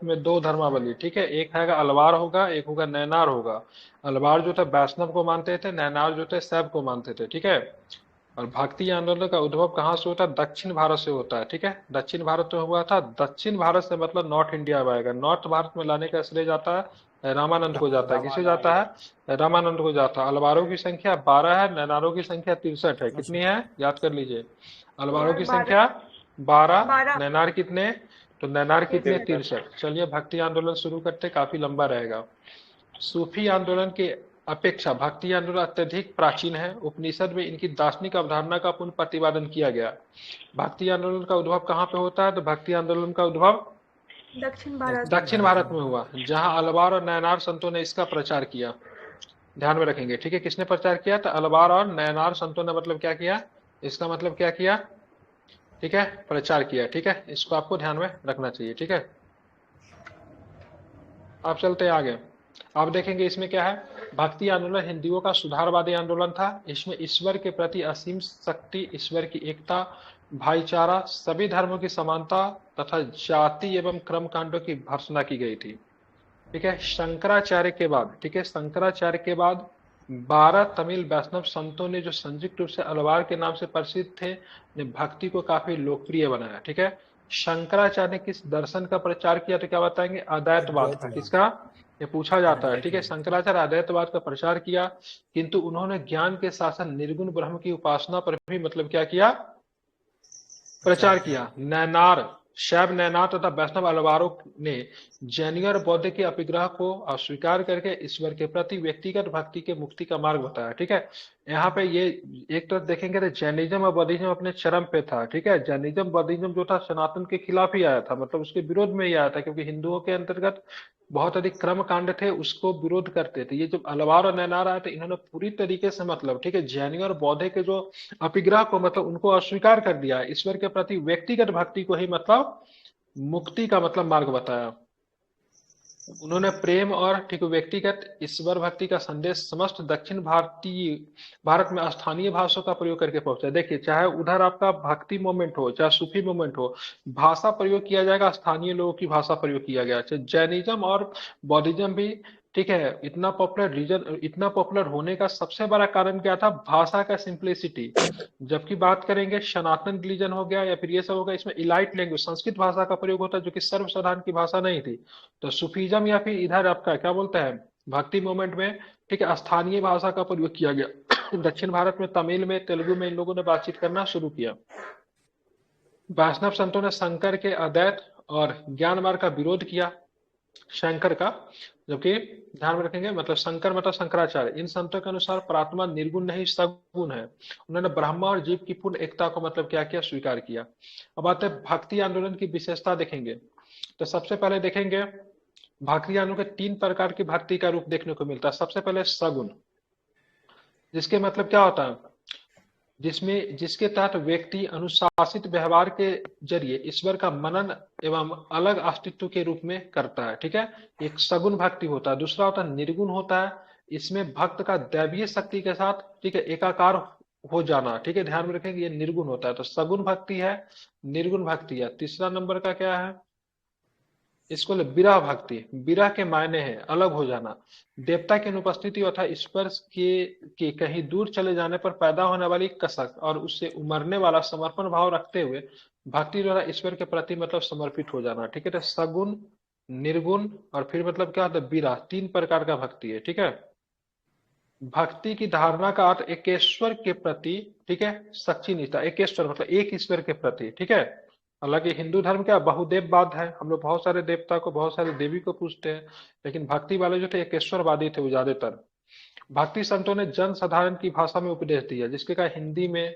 में दो धर्मावली, ठीक है, एक है अलवार होगा, एक होगा नैनार होगा। अलवार जो था वैष्णव को मानते थे, नैनार जो थे शैव को मानते थे, ठीक है। और भक्ति आंदोलन का उद्भव कहाँ से होता है? दक्षिण भारत से होता है, ठीक है। दक्षिण भारत में हुआ था, दक्षिण भारत से मतलब नॉर्थ इंडिया में आएगा। नॉर्थ भारत में लाने का श्रेय जाता है रामानंद को, जाता है। किसे जाता है? रामानंद को जाता है। अलवारों की संख्या 12 है, नैनारों की संख्या 63 है। कितनी है याद कर लीजिए? अलवारों यार की बारह। संख्या 12, 12। नैनार कितने? तो नैनार कितने? 63। 63। चलिए भक्ति आंदोलन शुरू करते, काफी लंबा रहेगा। सूफी आंदोलन की अपेक्षा भक्ति आंदोलन अत्यधिक प्राचीन है। उपनिषद में इनकी दार्शनिक अवधारणा का पुनः प्रतिपादन किया गया। भक्ति आंदोलन का उद्भव कहाँ पे होता है? तो भक्ति आंदोलन का उद्भव दक्षिण भारत। दक्षिण भारत में हुआ, जहां अलवार और नयनार संतों ने इसका प्रचार किया। ध्यान में रखेंगे, ठीक है। किसने प्रचार किया? तो अलवार और नयनार संतों ने मतलब क्या किया? इसका मतलब क्या किया? ठीक है, प्रचार किया, ठीक है। इसको आपको ध्यान में रखना चाहिए, ठीक है। अब चलते हैं आगे। अब देखेंगे इसमें क्या है। भक्ति आंदोलन हिंदुओं का सुधारवादी आंदोलन था। इसमें ईश्वर के प्रति असीम शक्ति, ईश्वर की एकता, भाईचारा, सभी धर्मों की समानता तथा जाति एवं कर्म कांडों की भर्त्सना की गई थी, ठीक है। शंकराचार्य के बाद, ठीक है, शंकराचार्य के बाद 12 तमिल वैष्णव संतों ने, जो संयुक्त रूप से अलवार के नाम से प्रसिद्ध थे, ने भक्ति को काफी लोकप्रिय बनाया, ठीक है। शंकराचार्य ने किस दर्शन का प्रचार किया? तो क्या बताएंगे? अद्वैतवाद का। अद्वैतवाद। किसका? ये पूछा जाता है, ठीक है। अद्वैतवाद। शंकराचार्य अद्वैतवाद का प्रचार किया, किंतु उन्होंने ज्ञान के साथ साथ निर्गुण ब्रह्म की उपासना पर भी मतलब क्या किया? प्रचार प्रचार किया। किया। नैनार, शैव नैनार तथा वैष्णव अलवारों ने जैनियों और बौद्ध के अपिग्रह को अस्वीकार करके ईश्वर के प्रति व्यक्तिगत भक्ति के मुक्ति का मार्ग बताया, ठीक है। यहाँ पे ये एक तो देखेंगे तो जैनिज्म और बौद्धिज्म अपने चरम पे था, ठीक है। जैनिज्म बौद्धिज्म जो था सनातन के खिलाफ ही आया था, मतलब उसके विरोध में ही आया था, क्योंकि हिंदुओं के अंतर्गत बहुत अधिक कर्म कांड थे, उसको विरोध करते थे। ये जब अलवार और नैनार आए थे, इन्होंने पूरी तरीके से मतलब, ठीक है, जैनियों और बौद्ध के जो अपिग्रह को मतलब उनको अस्वीकार कर दिया, ईश्वर के प्रति व्यक्तिगत भक्ति को ही मतलब मुक्ति का मतलब मार्ग बताया। उन्होंने प्रेम और ठीक व्यक्तिगत ईश्वर भक्ति का संदेश समस्त दक्षिण भारतीय भारत में स्थानीय भाषाओं का प्रयोग करके पहुंचा। देखिए, चाहे उधर आपका भक्ति मोमेंट हो, चाहे सूफी मोमेंट हो, भाषा प्रयोग किया जाएगा, स्थानीय लोगों की भाषा प्रयोग किया गया। चाहे जैनिज्म और बौद्धिज्म भी, ठीक है, इतना पॉपुलर रीजन, इतना पॉपुलर होने का सबसे बड़ा कारण क्या था? भाषा का सिंप्लिसिटी। जबकि बात करेंगे सनातन रिलीजन हो गया या फिर ये सब होगा, इसमें इलाइट लैंग्वेज संस्कृत भाषा का प्रयोग होता है, जो कि सर्वसाधारण की भाषा नहीं थी। तो सूफीज्म या फिर इधर आपका क्या बोलते हैं, भक्ति मूवमेंट में, ठीक है, स्थानीय भाषा का प्रयोग किया गया। दक्षिण भारत में तमिल में, तेलुगु में इन लोगों ने बातचीत करना शुरू किया। वैष्णव संतों ने शंकर के अद्वैत और ज्ञान मार्ग का विरोध किया, शंकर का। जबकि ध्यान में रखेंगे, मतलब शंकर मतलब शंकराचार्य, इन संतों के अनुसार प्रार्थना निर्गुण नहीं सगुण है। उन्होंने ब्रह्मा और जीव की पूर्ण एकता को मतलब क्या किया? स्वीकार किया। अब आते हैं भक्ति आंदोलन की विशेषता देखेंगे। तो सबसे पहले देखेंगे, भक्ति आंदोलन के 3 प्रकार की भक्ति का रूप देखने को मिलता है। सबसे पहले सगुण, जिसके मतलब क्या होता है? जिसके तहत व्यक्ति अनुशासित व्यवहार के जरिए ईश्वर का मनन एवं अलग अस्तित्व के रूप में करता है, ठीक है। एक सगुण भक्ति होता है। दूसरा होता है निर्गुण होता है। इसमें भक्त का दैवीय शक्ति के साथ, ठीक है, एकाकार हो जाना, ठीक है, ध्यान में रखेंगे, ये निर्गुण होता है। तो सगुण भक्ति है, निर्गुण भक्ति है। तीसरा नंबर का क्या है? इसको विरह भक्ति। विरह के मायने हैं अलग हो जाना, देवता की अनुपस्थिति अर्थात ईश्वर के कहीं दूर चले जाने पर पैदा होने वाली कसक और उससे उमरने वाला समर्पण भाव रखते हुए भक्ति द्वारा ईश्वर के प्रति मतलब समर्पित हो जाना, ठीक है। तो सगुण, निर्गुण और फिर मतलब क्या होता है? विरह। 3 प्रकार का भक्ति है, ठीक है। भक्ति की धारणा का अर्थ एकेश्वर के प्रति, ठीक है, सच्ची निष्ठा। एकेश्वर मतलब एक ईश्वर के प्रति, ठीक है। हालांकि हिंदू धर्म क्या बहुदेववाद है, हम लोग बहुत सारे देवता को, बहुत सारे देवी को पूजते हैं, लेकिन भक्ति वाले जो थे एकेश्वरवादी थे वो ज्यादातर। भक्ति संतों ने जन साधारण की भाषा में उपदेश दिया, जिसके का हिंदी में,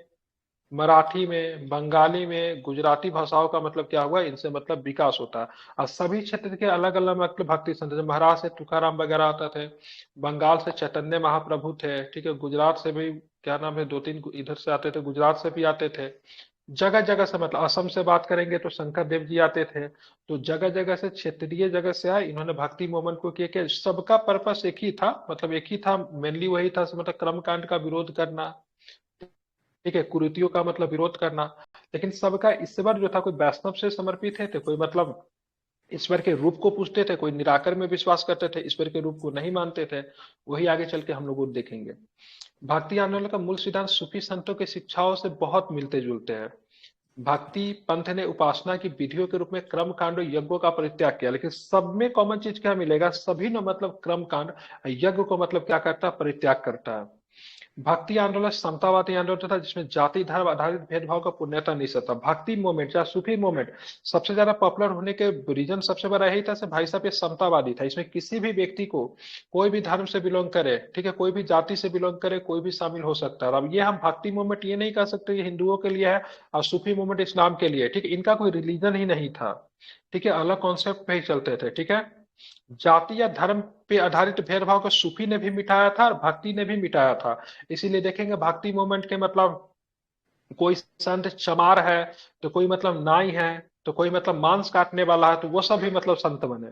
मराठी में, बंगाली में, गुजराती भाषाओं का मतलब क्या हुआ? इनसे मतलब विकास होता है। और सभी क्षेत्र के अलग अलग मतलब भक्ति संत, जैसे महाराष्ट्र से तुकाराम वगैरह आते थे, बंगाल से चैतन्य महाप्रभु थे, ठीक है, गुजरात से भी क्या नाम है, 2-3 इधर से आते थे, गुजरात से भी आते थे। जगह जगह से मतलब असम से बात करेंगे तो शंकर देव जी आते थे। तो जगह जगह से, क्षेत्रीय जगह से आए, इन्होंने भक्ति मूवमेंट को किया कि सबका पर्पस एक ही था, मतलब एक ही था, मेनली वही था, मतलब कर्म कांड का विरोध करना, ठीक है, कुरीतियों का मतलब विरोध करना। लेकिन सबका ईश्वर जो था, कोई वैष्णव से समर्पित है तो कोई मतलब ईश्वर के रूप को पूछते थे, कोई निराकार में विश्वास करते थे, ईश्वर के रूप को नहीं मानते थे। वही आगे चल के हम लोग देखेंगे। भक्ति आंदोलन का मूल सिद्धांत सूफी संतों की शिक्षाओं से बहुत मिलते जुलते हैं। भक्ति पंथ ने उपासना की विधियों के रूप में कर्म कांड यज्ञों का परित्याग किया, लेकिन सब में कॉमन चीज क्या मिलेगा, सभी ने मतलब कर्म कांड यज्ञ को मतलब क्या करता है, परित्याग करता है। भक्ति आंदोलन समतावादी आंदोलन था, जिसमें जाति धर्म आधारित भेदभाव का पूर्णतः निषेध था। भक्ति मूवमेंट या सूफी मूवमेंट सबसे ज्यादा पॉपुलर होने के रीजन सबसे बड़ा यही था से भाई साहब ये समतावादी था। इसमें किसी भी व्यक्ति को कोई भी धर्म से बिलोंग करे, ठीक है, कोई भी जाति से बिलोंग करे, कोई भी शामिल हो सकता है। अब ये हम भक्ति मूवमेंट ये नहीं कह सकते ये हिंदुओं के लिए है और सूफी मूवमेंट इस्लाम के लिए, ठीक है, इनका कोई रिलीजन ही नहीं था, ठीक है, अलग कॉन्सेप्ट पे ही चलते थे, ठीक है। जाति या धर्म पे आधारित भेदभाव को सूफी ने भी मिटाया था और भक्ति ने भी मिटाया था। इसीलिए देखेंगे भक्ति मूवमेंट के मतलब कोई संत चमार है, तो कोई मतलब नाई है, तो कोई मतलब मांस काटने वाला है, तो वो सब भी मतलब संत बने,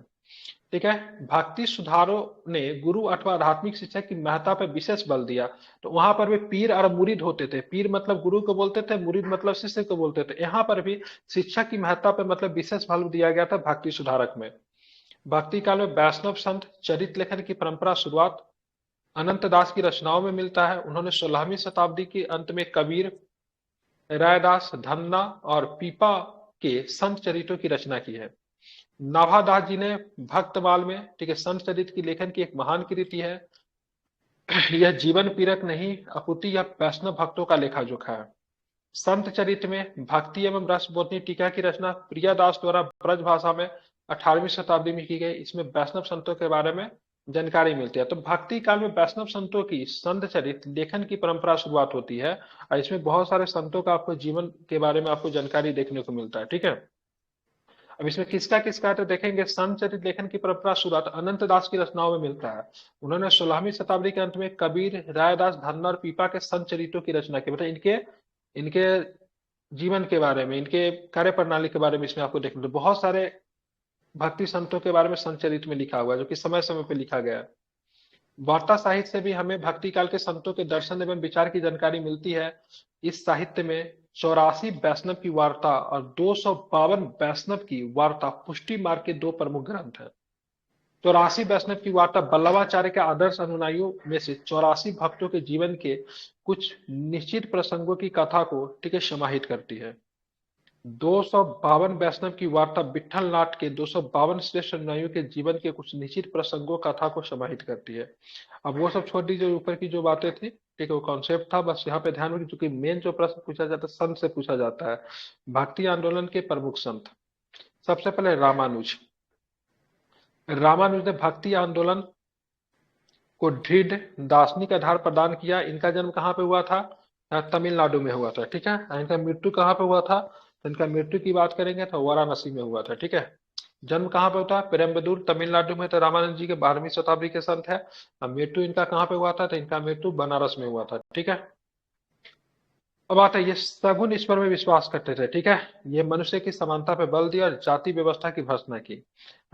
ठीक है। भक्ति सुधारों ने गुरु अथवा आध्यात्मिक शिक्षा की महत्ता पर विशेष बल दिया। तो वहां पर भी पीर और मुरीद होते थे, पीर मतलब गुरु को बोलते थे, मुरीद मतलब शिष्य को बोलते थे। यहाँ पर भी शिक्षा की महत्ता पर मतलब विशेष बल दिया गया था भक्ति सुधारक में। भक्ति काल में वैष्णव संत चरित लेखन की परंपरा शुरुआत अनंत दास की रचनाओं में मिलता है। उन्होंने 16वीं शताब्दी के अंत में कबीर, रायदास, धन्ना और पीपा के संत चरित्रों की रचना की है। नाभादास जी ने भक्तमाल में, ठीक है, संत चरित्र की लेखन की एक महान कृति है। यह जीवन पीरक नहीं अपुति यह वैष्णव भक्तों का लेखा जोखा है। संत चरित्र में भक्ति एवं रस बोधनी टीका की रचना प्रियादास द्वारा ब्रज भाषा में 18वीं शताब्दी में की गई। इसमें वैष्णव संतों के बारे में जानकारी मिलती है। तो भक्ति काल में वैष्णव संतों की संत चरित्र लेखन की परंपरा शुरुआत होती है और इसमें बहुत सारे संतों का आपको जीवन के बारे में आपको जानकारी देखने को मिलता है, ठीक है। अब इसमें किसका किसका तो देखेंगे। संत चरित्र लेखन की परंपरा शुरुआत अनंत दास की रचनाओं में मिलता है। उन्होंने 16वीं शताब्दी के अंत में कबीर, रायदास, धन्ना और पीपा के संत चरित्रों की रचना की। मतलब इनके इनके जीवन के बारे में, इनके कार्य प्रणाली के बारे में इसमें आपको देखने को बहुत सारे भक्ति संतों के बारे में संत चरित्र में लिखा हुआ है, जो कि समय समय पे लिखा गया है। वार्ता साहित्य से भी हमें भक्ति काल के संतों के दर्शन एवं विचार की जानकारी मिलती है। इस साहित्य में 84 वैष्णव की वार्ता और 252 वैष्णव की वार्ता पुष्टि मार्ग के दो प्रमुख ग्रंथ हैं। 84 वैष्णव की वार्ता वल्लभाचार्य के आदर्श अनुयायियों में से 84 भक्तों के जीवन के कुछ निश्चित प्रसंगों की कथा को, ठीक है, समाहित करती है। 252 वैष्णव की वार्ता विट्ठल नाथ के 252 श्रेष्ठ अनुयायियों के जीवन के कुछ निश्चित प्रसंगों कथा को समाहित करती है। अब वो सब छोड़ दीजिए, ऊपर की जो बातें थी, ठीक है, वो कॉन्सेप्ट था, बस यहाँ पे ध्यान रखिए, क्योंकि मेन जो प्रश्न पूछा जाता है संत से पूछा जाता है। भक्ति आंदोलन के प्रमुख संत, सबसे पहले रामानुज। रामानुज ने भक्ति आंदोलन को दृढ़ दार्शनिक आधार प्रदान किया। इनका जन्म कहाँ पे हुआ था, तमिलनाडु में हुआ था, ठीक है। इनका मृत्यु कहाँ पे हुआ था, तो इनका मृत्यु की बात करेंगे तो वाराणसी में हुआ था, ठीक है। जन्म कहाँ पे होता है, पेरम्बदूर तमिलनाडु में। तो रामानंद जी के 12वीं शताब्दी के संत है। मृत्यु इनका कहाँ पे हुआ था, तो इनका मृत्यु बनारस में हुआ था, ठीक है। अब आता है, ये सगुण ईश्वर में विश्वास करते थे, ठीक है। ये मनुष्य की समानता पे बल दिया और जाति व्यवस्था की भर्त्सना की।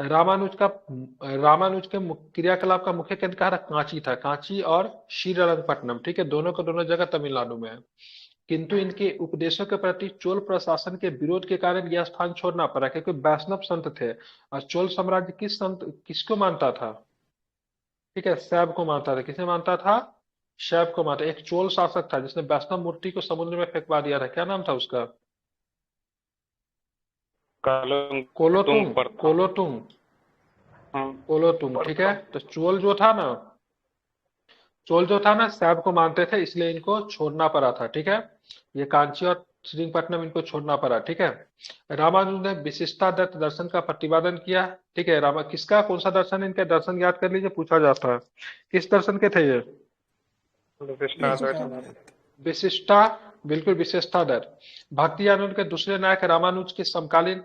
रामानुज के क्रियाकलाप का मुख्य केंद्र कहाँ था, कांची था। कांची और श्रीरंगपट्टनम, ठीक है, दोनों को दोनों जगह तमिलनाडु में है। किंतु इनके उपदेशों के प्रति चोल प्रशासन के विरोध के कारण यह स्थान छोड़ना पड़ा, क्योंकि वैष्णव संत थे और चोल साम्राज्य किसको मानता था, ठीक है, शैव को मानता था। किसे मानता था, शैव को मानता। एक चोल शासक था जिसने वैष्णव मूर्ति को समुद्र में फेंकवा दिया था, क्या नाम था उसका, कालंगुतुंग कोलोतुंग, प्रथा। कोलोतुंग, हाँ, कोलोतुंग, ठीक है। तो चोल जो था ना शैव को मानते थे, इसलिए इनको छोड़ना पड़ा था, ठीक है। ये कांची और श्रीरंगपट्टनम इनको छोड़ना पड़ा, ठीक है। रामानुज ने विशिष्टाद्वैत दर्शन का प्रतिपादन किया, ठीक है। रामा किसका कौन सा दर्शन है, इनका दर्शन याद कर लीजिए, पूछा जाता है। किस दर्शन के थे ये, विशिष्टा, बिल्कुल विशिष्टाद्वैत। भक्ति आंदोलन के दूसरे नायक रामानुज के समकालीन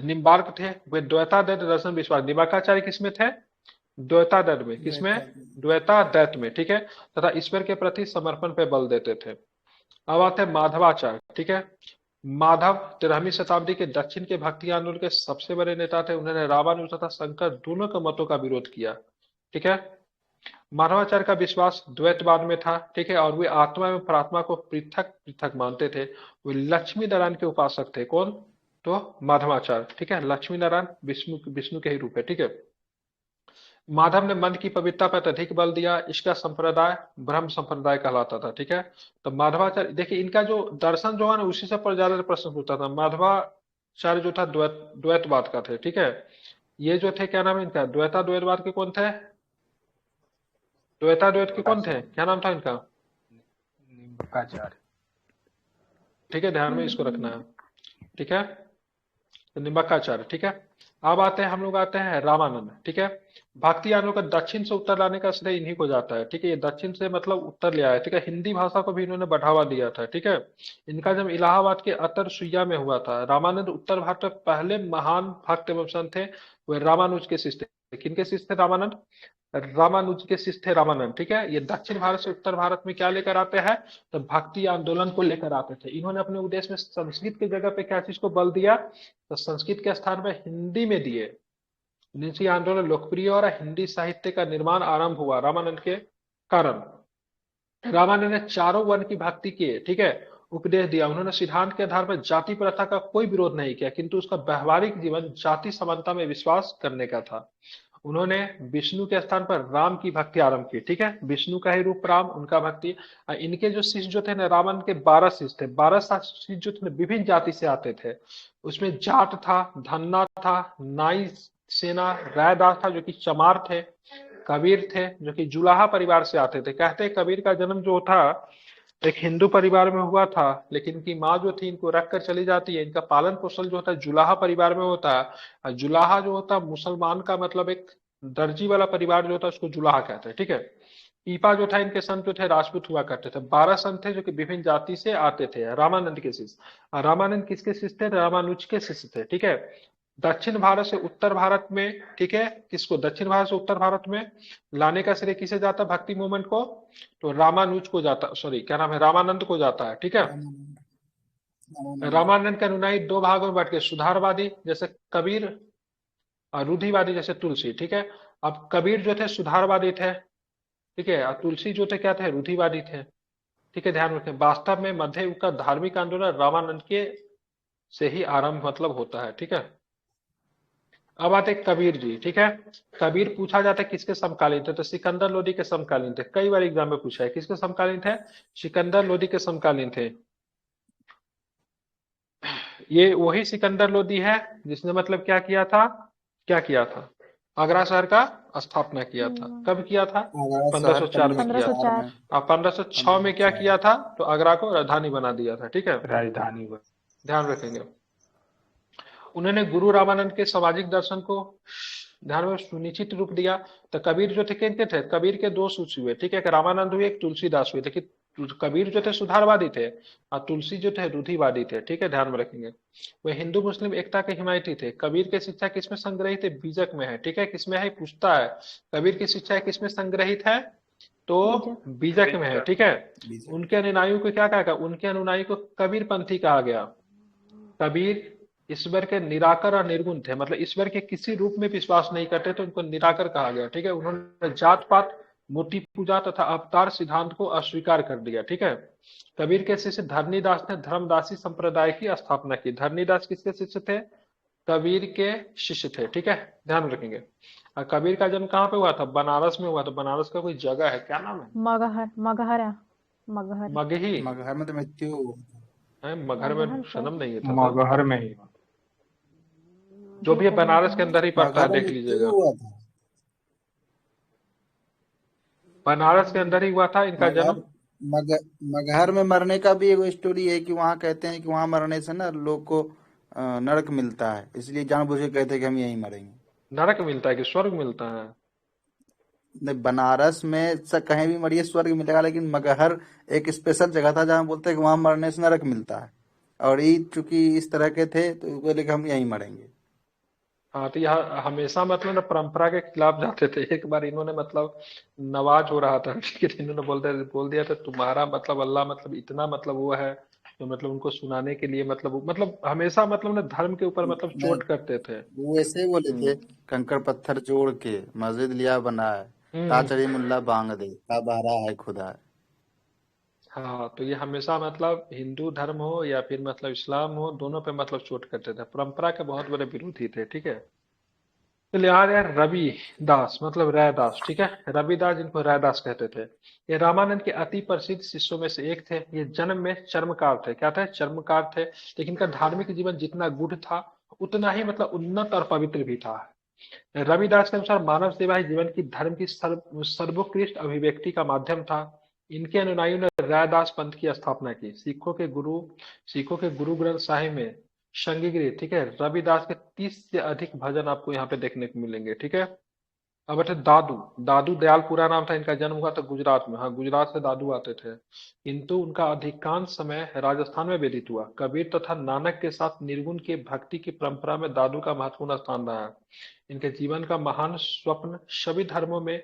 निम्बार्क थे। वे द्वैताद्वैत दर्शन विश्वास। निम्बार्काचार्य किसमें थे, द्वैताद्वैत में। किसमें, द्वैताद्वैत में, ठीक है, तथा ईश्वर के प्रति समर्पण पे बल देते थे। अब आते हैं माधवाचार्य, ठीक है। माधव 13वीं शताब्दी के दक्षिण के भक्ति आंदोलन के सबसे बड़े नेता थे। उन्होंने रामानुज तथा शंकर दोनों के मतों का विरोध किया, ठीक है। मानवाचार्य का विश्वास द्वैतवाद में था, ठीक है, और वे आत्मा एवं प्रात्मा को पृथक पृथक मानते थे। वे लक्ष्मी नारायण के उपासक थे। कौन, तो माधवाचार्य, ठीक है। लक्ष्मी नारायण विष्णु विष्णु के ही रूप है, ठीक है। माधव ने मंत्र की पवित्रता पर अत्यधिक बल दिया, इसका संप्रदाय ब्रह्म संप्रदाय कहलाता था, ठीक है। तो माधवाचार्य, देखिए इनका जो दर्शन जो है ना उसी से पर ज्यादा प्रश्न पूछता था। माधवाचार्य जो था द्वैतवाद का थे, ठीक है। ये जो थे, क्या नाम है इनका, द्वैतवाद के कौन थे? द्वैत के कौन थे, क्या नाम था इनका? निम्बकाचार्य। ठीक है, ध्यान में इसको रखना है, ठीक है। तो निम्बकाचार्य, ठीक है। अब आते हैं, हम लोग आते हैं रामानंद, ठीक है। भक्ति आंदोलन का दक्षिण से उत्तर लाने का श्रेय इन्हीं को जाता है, ठीक है। ये दक्षिण से मतलब उत्तर ले आया, ठीक है। हिंदी भाषा को भी इन्होंने बढ़ावा दिया था, ठीक है। इनका जन्म इलाहाबाद के अतर सुइया में हुआ था। रामानंद उत्तर भारत में पहले महान भक्त एवं संत थे। वे रामानुज के शिष्य थे। किनके शिष्य थे? रामानंद रामानुज के शिष्य थे रामानंद, ठीक है। ये दक्षिण भारत से उत्तर भारत में क्या लेकर आते हैं? तो भक्ति आंदोलन को लेकर आते थे। इन्होंने अपने उद्देश्य में संस्कृत की जगह पे क्या चीज को बल दिया? तो संस्कृत के स्थान पर हिंदी में दिए। निजी आंदोलन लोकप्रिय और हिंदी साहित्य का निर्माण आरंभ हुआ रामानंद के कारण। रामानंद ने चारों वर्ण की भक्ति की, ठीक है, उपदेश दिया। उन्होंने सिद्धांत के आधार पर जाति प्रथा का कोई विरोध नहीं किया, किंतु उसका व्यवहारिक जीवन जाति समानता में विश्वास करने का था। उन्होंने विष्णु के स्थान पर राम की भक्ति आरंभ की, ठीक है। विष्णु का ही रूप राम, उनका भक्ति। इनके जो शिष्य जो थे ना, रावण के 12 शिष्य थे। 12 शिष्य जो थे विभिन्न जाति से आते थे। उसमें जाट था, धन्ना था, नाई सेना, रायदास था जो कि चमार थे, कबीर थे जो कि जुलाहा परिवार से आते थे। कहते हैं कबीर का जन्म जो था एक हिंदू परिवार में हुआ था, लेकिन इनकी माँ जो थी इनको रख कर चली जाती है। इनका पालन पोषण जो होता है जुलाहा परिवार में होता है। और जुलाहा जो होता है मुसलमान का मतलब एक दर्जी वाला परिवार जो होता है उसको जुलाहा कहते हैं, ठीक है। पीपा जो था, इनके संत जो थे राजपूत हुआ करते थे। 12 संत थे जो कि विभिन्न जाति से आते थे। रामानंद के शिष्य, रामानंद किसके शिष्य थे? रामानुज के शिष्य थे, ठीक है। दक्षिण भारत से उत्तर भारत में, ठीक है, किसको दक्षिण भारत से उत्तर भारत में लाने का श्रेय किसे जाता? भक्ति मूवमेंट को तो रामानुज को जाता, सॉरी क्या नाम है, रामानंद को जाता है, ठीक है। रामानंद के अनुयायी दो भागों में बांट के, सुधारवादी जैसे कबीर और रूढ़िवादी जैसे तुलसी, ठीक है। अब कबीर जो थे सुधारवादी थे, ठीक है, और तुलसी जो थे क्या थे? रूढ़िवादी थे, ठीक है। ध्यान रखें, वास्तव में मध्य युग का धार्मिक आंदोलन रामानंद के से ही आरंभ मतलब होता है, ठीक है। अब आते कबीर जी, ठीक है। कबीर पूछा जाता है किसके समकालीन थे? तो सिकंदर लोदी के समकालीन थे। कई बार एग्जाम में पूछा है किसके समकालीन थे? सिकंदर लोदी के समकालीन थे। ये वही सिकंदर लोदी है जिसने मतलब क्या किया था? क्या किया था? आगरा शहर का स्थापना किया था। कब किया था? 1504 में किया था। 1504 और 1506 में क्या किया था? तो आगरा को राजधानी बना दिया था, ठीक है। राजधानी बन। ध्यान रखेंगे। उन्होंने गुरु रामानंद के सामाजिक दर्शन को ध्यान में सुनिश्चित रूप दिया। तो कबीर जो थे किनके थे? कबीर के दो शिष्य हुए, ठीक है। एक रामानंद हुए, एक तुलसीदास हुए। लेकिन कबीर जो थे सुधारवादी थे और तुलसी जो थे रूढ़िवादी थे, ठीक है, ध्यान में रखेंगे। वे हिंदू मुस्लिम एकता के हिमायती थे। कबीर की शिक्षा किसमें संग्रहित है? बीजक में है, ठीक है। किसमें है? पूछता है कबीर की शिक्षा किसमें संग्रहित है? तो बीजक में है, ठीक है। उनके अनुयायियों को क्या कहा? उनके अनुयायी को कबीर पंथी कहा गया। कबीर ईश्वर के निराकर और निर्गुण थे, मतलब ईश्वर के किसी रूप में विश्वास नहीं करते तो उनको निराकर कहा गया, ठीक है। उन्होंने जात पात, मूर्ति पूजा तथा अवतार सिद्धांत को अस्वीकार कर दिया, ठीक है। कबीर के शिष्य धरनीदास ने धर्मदासी संप्रदाय की स्थापना की। धरनीदास किसके शिष्य थे? कबीर के शिष्य थे, ठीक है, ध्यान रखेंगे। और कबीर का जन्म कहाँ पे हुआ था? बनारस में हुआ था। बनारस का कोई जगह है, क्या नाम है? मगहर मगहर मगहर मगही मगहर में तो मृत्यु है, मगहर में मगहर जन्म नहीं है था। मगहर में ही जो भी है बनारस के अंदर ही पड़ता है, मगहर में देख मृत्यु लीजिएगा। हुआ था। बनारस के अंदर ही हुआ था इनका मगहर जन्म। मगहर में मरने का भी एक स्टोरी है कि वहां कहते हैं कि वहां मरने से ना लोग को नरक मिलता है, इसलिए जानबूझ के कहते हैं कि हम यहीं मरेंगे। नरक मिलता है कि स्वर्ग मिलता है? नहीं, बनारस में कहीं भी मरिए स्वर्ग मिलेगा, लेकिन मगहर एक स्पेशल जगह था जहाँ बोलते हैं कि वहां मरने से नरक मिलता है। और ये चूंकि इस तरह के थे तो बोले कि हम यहीं मरेंगे। हाँ, तो यह हमेशा मतलब ना परंपरा के खिलाफ जाते थे। एक बार इन्होंने मतलब नवाज हो रहा था, ठीक है, तो इन्होंने बोल दिया था तुम्हारा मतलब अल्लाह मतलब इतना मतलब वो है, तो मतलब उनको सुनाने के लिए मतलब हमेशा मतलब ना धर्म के ऊपर मतलब नहीं, चोट करते थे। वो ऐसे ही बोले थे, हम्म कंकड़ पत्थर जोड़ के मस्जिद लिया बनाए, हम्म, ताचड़ी मुल्ला बांग दे ता बहरा है खुदा है। हाँ, तो ये हमेशा मतलब हिंदू धर्म हो या फिर मतलब इस्लाम हो, दोनों पे मतलब चोट करते थे, परंपरा के बहुत बड़े विरोधी थे, ठीक है। चलिए आ रहे हैं रवि दास, मतलब रैदास, ठीक है। रविदास जिनको रैदास कहते थे, ये रामानंद के अति प्रसिद्ध शिष्यों में से एक थे। ये जन्म में चर्मकार थे, क्या थे, चर्मकार थे। लेकिन इनका धार्मिक जीवन जितना गूढ़ था, उतना ही मतलब उन्नत और पवित्र भी था। रविदास के अनुसार मानव सेवा ही जीवन की धर्म की सर्वोत्कृष्ट अभिव्यक्ति का माध्यम था। इनके अनुयायियों ने रैदास पंथ की स्थापना की। सिखों के गुरु ग्रंथ साहिब में संगिग्री, ठीक है, रविदास के 30 से अधिक भजन आपको यहाँ पे देखने को मिलेंगे, ठीक है। अब बैठे दादू। दादू दयाल पूरा नाम था, इनका जन्म हुआ था गुजरात में। हाँ, गुजरात से दादू आते थे, किंतु उनका अधिकांश समय राजस्थान में व्यतीत हुआ। कबीर तथा नानक के साथ निर्गुण की भक्ति की परंपरा में दादू का महत्वपूर्ण स्थान रहा है। इनके जीवन का महान स्वप्न सभी धर्मों में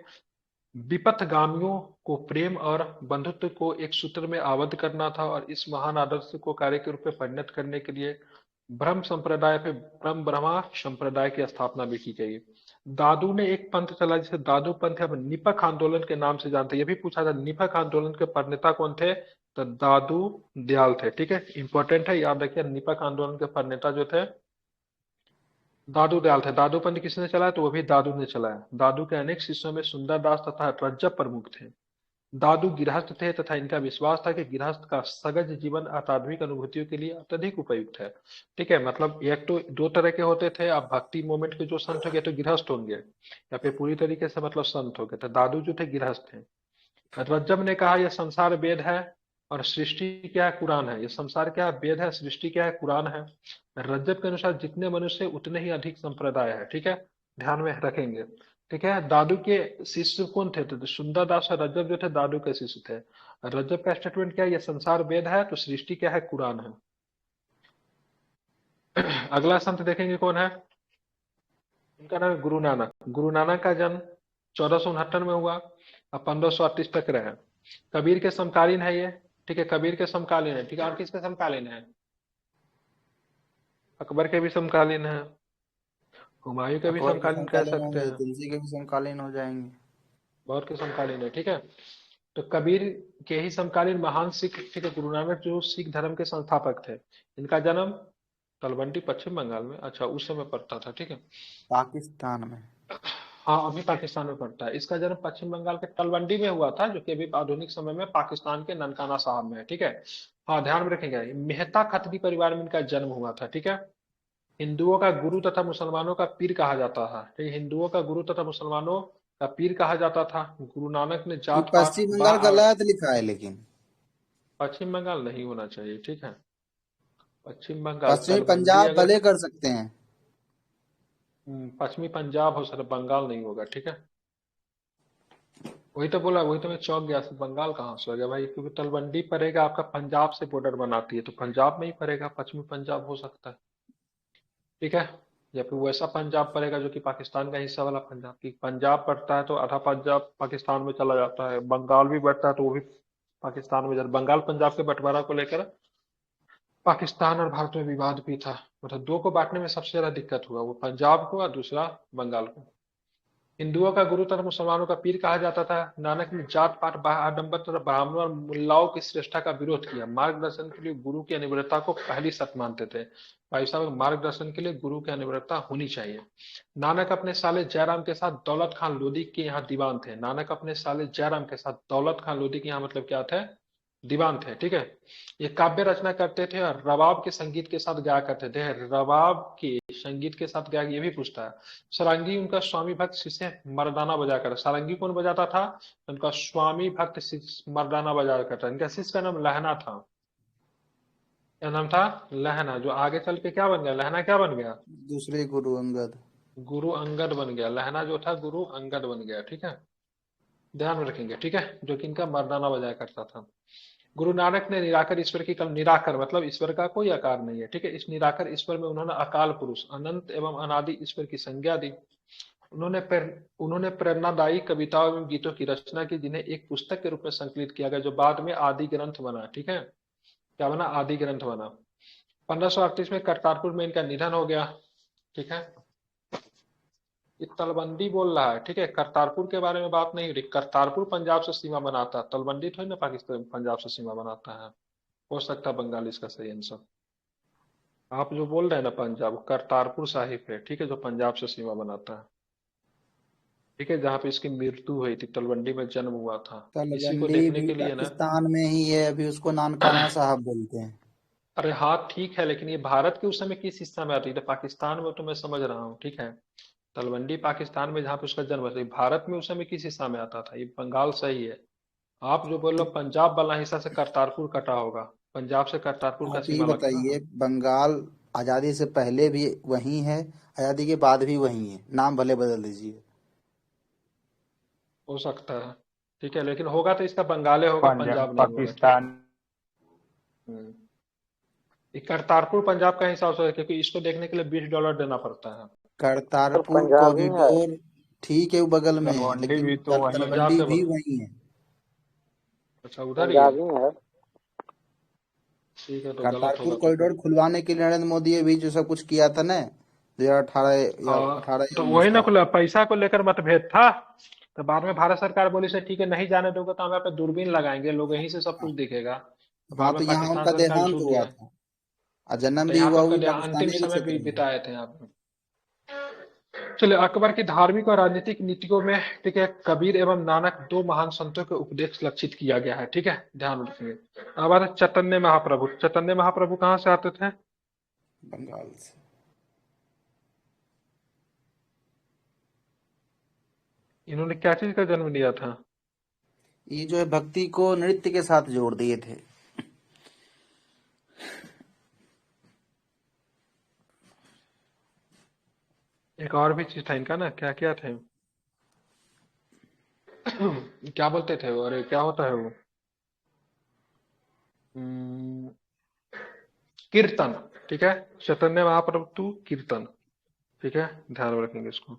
विपथगामियों को प्रेम और बंधुत्व को एक सूत्र में आबद्ध करना था, और इस महान आदर्श को कार्य के रूप में परिणत करने के लिए ब्रह्म संप्रदाय पे ब्रह्म ब्रह्मा संप्रदाय की स्थापना भी की गई। दादू ने एक पंथ चला जिसे दादू पंथ या निपक आंदोलन के नाम से जानते हैं। ये भी पूछा था, निपक आंदोलन के प्रणेता कौन थे, तो दादू दयाल थे, ठीक है। इंपॉर्टेंट है, याद रखिए, निपक आंदोलन के प्रणेता जो थे दादू दयाल थे। दादू पंथ किसने चलाया, तो वो भी दादू ने चलाया। दादू के अनेक शिष्यों में सुंदरदास तथा रज्जब प्रमुख थे। दादू गृहस्थ थे तथा इनका विश्वास था कि गृहस्थ का सगज जीवन आध्यात्मिक अनुभूतियों के लिए अत्यधिक उपयुक्त है, ठीक है। मतलब एक तो दो तरह के होते थे, आप भक्ति मोमेंट के जो संत होंगे तो गृहस्थ होंगे, या फिर पूरी तरीके से मतलब संत हो गए। तो दादू जो थे गृहस्थ थे। रज्जब ने कहा, यह संसार वेद है और सृष्टि क्या है, कुरान है। ये संसार क्या है, वेद है, सृष्टि क्या है, कुरान है। रज्जब के अनुसार जितने मनुष्य उतने ही अधिक संप्रदाय है, ठीक है, ध्यान में रखेंगे, ठीक है। दादू के शिष्य कौन थे, तो सुंदरदास और रज्जब जो थे दादू के शिष्य थे। रज्जब का स्टेटमेंट क्या है, ये संसार वेद है तो सृष्टि क्या है, कुरान है। अगला संत देखेंगे कौन है, उनका नाम है गुरु नानक। गुरु नानक का जन्म 1469 में हुआ और 1538 तक रहे। कबीर के समकालीन है ये, ठीक है, कबीर के समकालीन है, ठीक है। और किसके समकालीन है, अकबर के भी समकालीन है, हुमायूं के भी अकबर के समकालीन कह समकालीन सकते होंगे, हैं, तुलसी के भी समकालीन हो जाएंगे। बहुत के समकालीन है, ठीक है। तो कबीर के ही समकालीन महान सिख, ठीक है, गुरु नानक जो सिख धर्म के संस्थापक थे। इनका जन्म तलवंडी पश्चिम बंगाल में, अच्छा उस समय पड़ता था, ठीक है। पाकिस्तान में। हाँ, अभी पाकिस्तान में पड़ता है। इसका जन्म पश्चिम बंगाल के तलवंडी में हुआ था, जो कि अभी आधुनिक समय में पाकिस्तान के ननकाना साहब में है, ठीक है। हाँ, ध्यान में रखेंगे, मेहता खत्री परिवार में इनका जन्म हुआ था, ठीक है। हिंदुओं का गुरु तथा मुसलमानों का पीर कहा जाता था, ठीक है। हिंदुओं का गुरु तथा मुसलमानों का पीर कहा जाता था। गुरु नानक ने ये जात पात पश्चिम बंगाल गलत लिखा है लेकिन। पश्चिम बंगाल नहीं होना चाहिए, ठीक है। पश्चिम बंगाल पश्चिमी तलवंडी पंजाब अगर भले कर सकते हैं। पश्चिमी पंजाब हो सर, बंगाल नहीं होगा, ठीक है। वही तो बोला, वही तो मैं चौंक गया, बंगाल कहाँ से हो गया भाई, क्योंकि तलवंडी पड़ेगा आपका पंजाब से बॉर्डर बनाती है, तो पंजाब में ही पड़ेगा, पश्चिमी पंजाब हो सकता है, ठीक है। या फिर वैसा पंजाब पड़ेगा जो कि पाकिस्तान का हिस्सा वाला पंजाब, की पंजाब पड़ता है तो आधा पंजाब पाकिस्तान में चला जाता है, बंगाल भी बढ़ता है तो वो भी पाकिस्तान में जाता। बंगाल पंजाब के बंटवारा को लेकर पाकिस्तान और भारत में विवाद भी था। मतलब दो को बांटने में सबसे ज्यादा दिक्कत हुआ, वो पंजाब को और दूसरा बंगाल को। हिंदुओं का गुरु तथा मुसलमानों का पीर कहा जाता था। नानक ने जात पात आडंबर तथा ब्राह्मणों और मुल्लाओं की श्रेष्ठता का विरोध किया। मार्गदर्शन के लिए गुरु की अनिवार्यता को पहली शर्त मानते थे। भाई साहब, मार्गदर्शन के लिए गुरु की अनिवार्यता होनी चाहिए। नानक अपने साले जयराम के साथ दौलत खान लोधी के यहाँ दीवान थे। नानक अपने साले जयराम के साथ दौलत खान लोधी के यहाँ मतलब क्या थे, दीवान थे, ठीक है। ये काव्य रचना करते थे और रबाब के संगीत के साथ गाया करते थे। रबाब के संगीत के साथ गाया, ये भी पूछता है। सारंगी उनका स्वामी भक्त शिष्य मर्दाना बजा कर, सारंगी कौन बजाता था, उनका स्वामी भक्त शिष्य मर्दाना बजा करता। इनका शिष्य का नाम लहना था। क्या नाम था, लहना, जो आगे चल के क्या बन गया, लहना क्या बन गया, दूसरे गुरु अंगद। गुरु अंगद बन गया। लहना जो था गुरु अंगद बन गया, ठीक है, ध्यान में रखेंगे, ठीक है, जो कि इनका मर्दाना बजाया करता था। गुरु नानक ने निराकर ईश्वर की कल, निराकर मतलब ईश्वर का कोई आकार नहीं है, ठीक है। इस निराकर ईश्वर में उन्होंने अकाल पुरुष अनंत एवं अनादि ईश्वर की संज्ञा दी। उन्होंने प्रेरणादायी कविताओं एवं गीतों की रचना की, जिन्हें एक पुस्तक के रूप में संकलित किया गया, जो बाद में आदि ग्रंथ बना, ठीक है। क्या बना, आदि ग्रंथ बना। 1538 में करतारपुर में इनका निधन हो गया, ठीक है। ये तलबंदी बोल रहा है, ठीक है। करतारपुर के बारे में बात नहीं हो रही। करतारपुर पंजाब से सीमा बनाता है, तलबंदी थोड़ी ना पाकिस्तान पंजाब से सीमा बनाता है। हो सकता है बंगाली इसका सही आंसर। आप जो बोल रहे हैं ना पंजाब, करतारपुर साहिब है, ठीक है, जो पंजाब से सीमा बनाता है, ठीक है, जहाँ पे इसकी मृत्यु हुई थी, तलवंडी में जन्म हुआ था। इसी को तलवंडी देखने भी के लिए ना। पाकिस्तान में ही है, अभी उसको नानकाना साहब बोलते हैं। अरे हाँ ठीक है, लेकिन ये भारत के उस समय किस हिस्सा में आती थी? पाकिस्तान में तो मैं समझ रहा हूँ, ठीक है। तलवंडी पाकिस्तान में जहाँ पे उसका जन्म हुआ था, ये भारत में उस समय किस हिस्सा में आता था? ये बंगाल सही है। आप जो बोल रहे हो पंजाब वाला हिस्सा से करतारपुर कटा होगा, पंजाब से करतारपुर का आप ये सीमा लगता है। बताइए, बंगाल आजादी से पहले भी वही है, आजादी के बाद भी वही है, नाम भले बदल दीजिए। हो सकता है, ठीक है, लेकिन होगा तो इसका बंगाले होगा, पंजाब पंजाब नहीं होगा, ठीक है। पाकिस्तान। हम्म। ये करतारपुर पंजाब का हिसाब से है, क्योंकि इसको देखने के लिए $20 देना पड़ता है। तो करतारपुर पंजाबी है। कॉरिडोर ठीक है, वो बगल में है, तलवंडी लेकिन भी तो वही है। पंजाब तलवंडी के भी बगल। वही है। अच्छा, उधर ही है। पंजाबी है। ठीक है, तो गलत करतारपुर होगा तो फिर। कॉरिडोर खुलवाने के लिए नरेंद्र मोदी ने भी जो सब कुछ किया था ना, 2018 या हाँ, 18 या तो 19 वही ना था। खुला, पैसा को लेकर मतभेद था। तो बाद में भारत सरकार बोली से ठीक है, नहीं जाने दोगे तो हम यहाँ पे दूरबीन लगाएंगे, लोग यहीं से सब कुछ दिखेगा। तो हाँ, बाद तो में यहाँ पाकिस्तान उनका सरकार देहांत झूठ हुआ दिया। था, और जन्म तो भी यहाँ पे हुआ वो उनका भी अंतिम पाकिस्तानी के समय क्षेत्र भी में। बिताए थे यहाँ पे। चलिए, अकबर की धार्मिक और राजनीतिक नीतियों में, ठीक है, कबीर एवं नानक दो महान संतों के उपदेश लक्षित किया गया है, ठीक है, ध्यान रखिए। अब आते हैं चैतन्य महाप्रभु। चैतन्य महाप्रभु कहाँ से आते थे? बंगाल से। इन्होंने क्या चीज का जन्म लिया था? ये जो है भक्ति को नृत्य के साथ जोड़ दिए थे। एक और भी चीज था इनका ना, क्या क्या थे? क्या बोलते थे वो? अरे क्या होता है वो? हम्म, कीर्तन, ठीक है। चैतन्य महाप्रभु टू कीर्तन, ठीक है, ध्यान में रखेंगे इसको।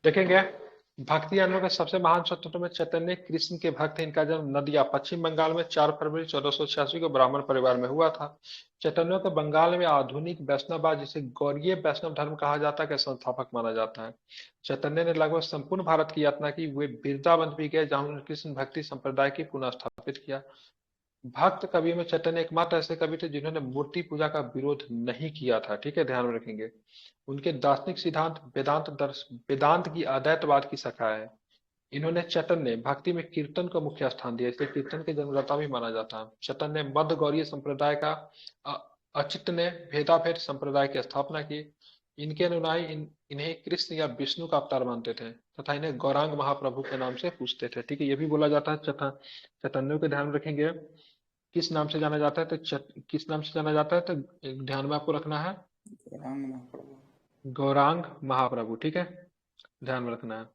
देखेंगे, भक्ति आंदोलन के सबसे महान स्वतंत्र में चैतन्य कृष्ण के भक्त हैं। इनका जन्म नदिया पश्चिम बंगाल में 4 फरवरी 1486 को ब्राह्मण परिवार में हुआ था। चैतन्य को बंगाल में आधुनिक वैष्णववाद, जिसे गौड़ीय वैष्णव धर्म कहा जाता है, के संस्थापक माना जाता है। चैतन्य ने लगभग संपूर्ण भारत की यात्रा की। वे वृंदावन भी गए, जहां उन्होंने कृष्ण भक्ति संप्रदाय की पुनः स्थापित किया। भक्त कवि में चैतन्य एकमात्र ऐसे कवि थे जिन्होंने मूर्ति पूजा का विरोध नहीं किया था, ठीक है, ध्यान में रखेंगे। उनके दार्शनिक सिद्धांत वेदांत की अद्वैतवाद की शाखा है। इन्होंने चैतन्य भक्ति में कीर्तन को मुख्य स्थान दिया, इसलिए कीर्तन के जन्मदाता भी माना जाता है। चैतन्य मध्य गौड़ीय संप्रदाय का अ- अचित ने भेदाभेद संप्रदाय की स्थापना की। इनके अनुयायी इन्हें कृष्ण या विष्णु का अवतार मानते थे, तथा इन्हें गौरांग महाप्रभु के नाम से पूछते थे, ठीक है। ये भी बोला जाता है चैतन्य के ध्यान में रखेंगे। किस नाम से जाना जाता है? तो किस नाम से जाना जाता है? तो ध्यान में आपको रखना है, राम महाप्रभु। गौरांग महाप्रभु, ठीक है, ध्यान में रखना है।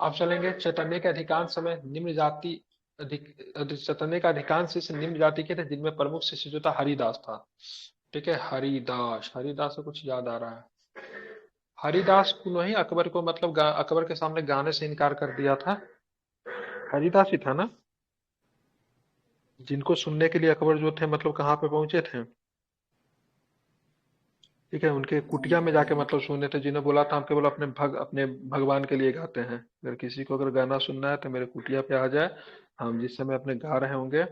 अब चलेंगे, चैतन्य के अधिकांश समय निम्न जाति चैतन्य का अधिकांश शिष्य निम्न जाति के थे, जिनमें प्रमुख शिष्य जो था हरिदास था, ठीक है। हरिदास, हरिदास से कुछ याद आ रहा है? हरिदास को ही अकबर को, मतलब अकबर के सामने गाने से इनकार कर दिया था। हरिदास ही था ना, जिनको सुनने के लिए अकबर जो थे, मतलब कहाँ पे पहुंचे थे, ठीक है, उनके कुटिया में जाके मतलब सुने थे। जिन्हें बोला था हम केवल अपने भगवान के लिए गाते हैं, अगर किसी को अगर गाना सुनना है तो मेरे कुटिया पे आ जाए, हम जिस समय अपने गा रहे होंगे,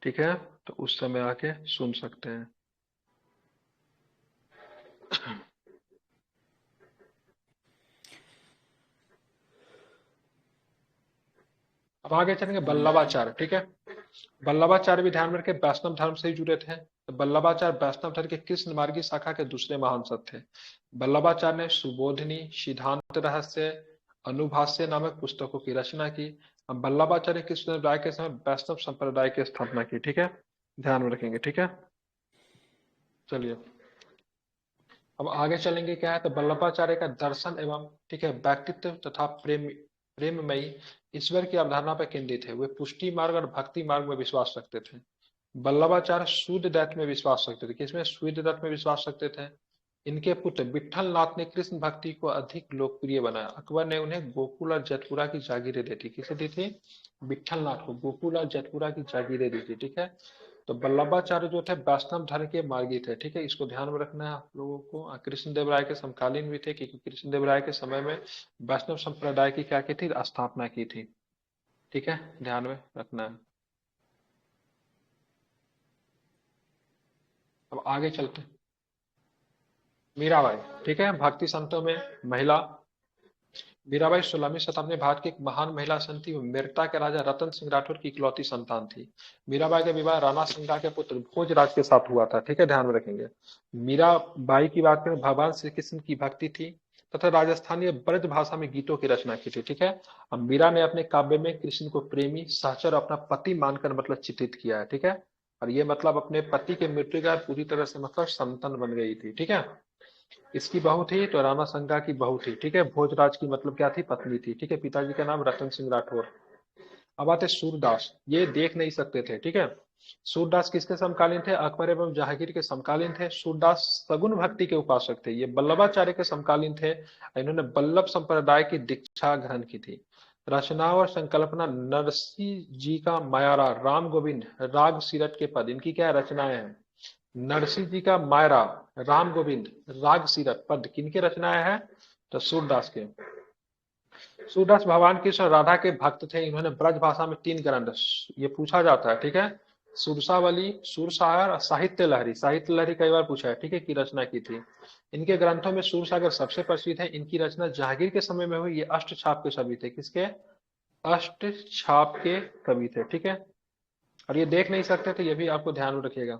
ठीक है, तो उस समय आके सुन सकते हैं। अब आगे चलेंगे बल्लभाचार्य, ठीक है। बल्लभाचार्य भी ध्यान में रखे वैष्णव धर्म से ही जुड़े थे। तो बल्लभाचार्य वैष्णव धर्म के कृष्ण मार्गी शाखा के दूसरे महान संत थे। बल्लभाचार्य ने सुबोधिनी, सिद्धांत रहस्य, अनुभाष्य नामक पुस्तकों की रचना की। अब बल्लभाचार्य कृष्ण राय के समय वैष्णव संप्रदाय की स्थापना की, ठीक है, ध्यान में रखेंगे, ठीक है। चलिए, अब आगे चलेंगे, क्या है, तो वल्लभाचार्य का दर्शन एवं, ठीक है, व्यक्तित्व तथा प्रेममयी ईश्वर की अवधारणा पर केंद्रित है। वे पुष्टि मार्ग और भक्ति मार्ग में विश्वास रखते थे। वल्लभाचार्य शुद्ध दैत्य में विश्वास रखते थे। किसमें? शुद्ध दैत्य में विश्वास रखते थे। इनके पुत्र विट्ठल नाथ ने कृष्ण भक्ति को अधिक लोकप्रिय बनाया। अकबर ने उन्हें गोकुल और जयपुरा की जागीरें दी थी। किसे दी थी? विट्ठल नाथ को गोकुल और जयपुरा की जागीरें दी थी। ठीक है, तो वल्लभाचार्य जो थे वैष्णव धर्म के मार्गी थे। ठीक है, इसको ध्यान में रखना है आप लोगों को। कृष्णदेव राय के समकालीन भी थे, क्योंकि कृष्णदेव राय के समय में वैष्णव संप्रदाय की क्या की थी? स्थापना की थी। ठीक है, ध्यान में रखना है। अब आगे चलते हैं। मीराबाई, ठीक है, भक्ति संतों में महिला। मीराबाई 16वीं शताब्दी में भारत की एक महान महिला संत थी। मेरठा के राजा रतन सिंह राठौर की इकलौती संतान थी। मीराबाई का विवाह राणा संगा के पुत्र भोजराज के साथ हुआ था। ठीक है, ध्यान में रखेंगे। मीराबाई की बात करें, भगवान श्री कृष्ण की भक्ति थी तथा राजस्थानी ब्रज भाषा में गीतों की रचना की थी। ठीक है, अब मीरा ने अपने काव्य में कृष्ण को प्रेमी, सहचर, अपना पति मानकर मतलब चित्रित किया है। ठीक है, और ये मतलब अपने पति के मृत्यु के बाद पूरी तरह से मतलब संतन बन गई थी। ठीक है, इसकी बहू थी तो राणा संगा की बहू थी। ठीक है, भोजराज की मतलब क्या थी? पत्नी थी। ठीक है, पिताजी का नाम रतन सिंह राठौर। अब आते सूरदास, ये देख नहीं सकते थे। ठीक है, सूरदास किसके समकालीन थे? अकबर एवं जहांगीर के समकालीन थे। सूरदास सगुन भक्ति के उपासक थे। ये वल्लभाचार्य के समकालीन थे। इन्होंने वल्लभ संप्रदाय की दीक्षा ग्रहण की थी। रचना और संकल्पना नरसिंह जी का मायारा, राम गोविंद, राग सीरत के पद, इनकी क्या रचनाएं हैं? नरसिंह जी का मायरा, राम गोविंद, राग सीरत पद किनके रचनाएं हैं? तो सूरदास के। सूरदास भगवान कृष्ण और राधा के भक्त थे। इन्होंने ब्रज भाषा में 3 ग्रंथ, ये पूछा जाता है। ठीक है, सुरसावली, सुरसागर और साहित्य लहरी। साहित्य लहरी कई बार पूछा है। ठीक है, की रचना की थी। इनके ग्रंथों में सूरसागर सबसे प्रसिद्ध है। इनकी रचना जहांगीर के समय में हुई। ये अष्ट छाप के कवि थे। किसके? अष्ट छाप के कवि थे। ठीक है, और ये देख नहीं सकते थे, ये भी आपको ध्यान में रखिएगा।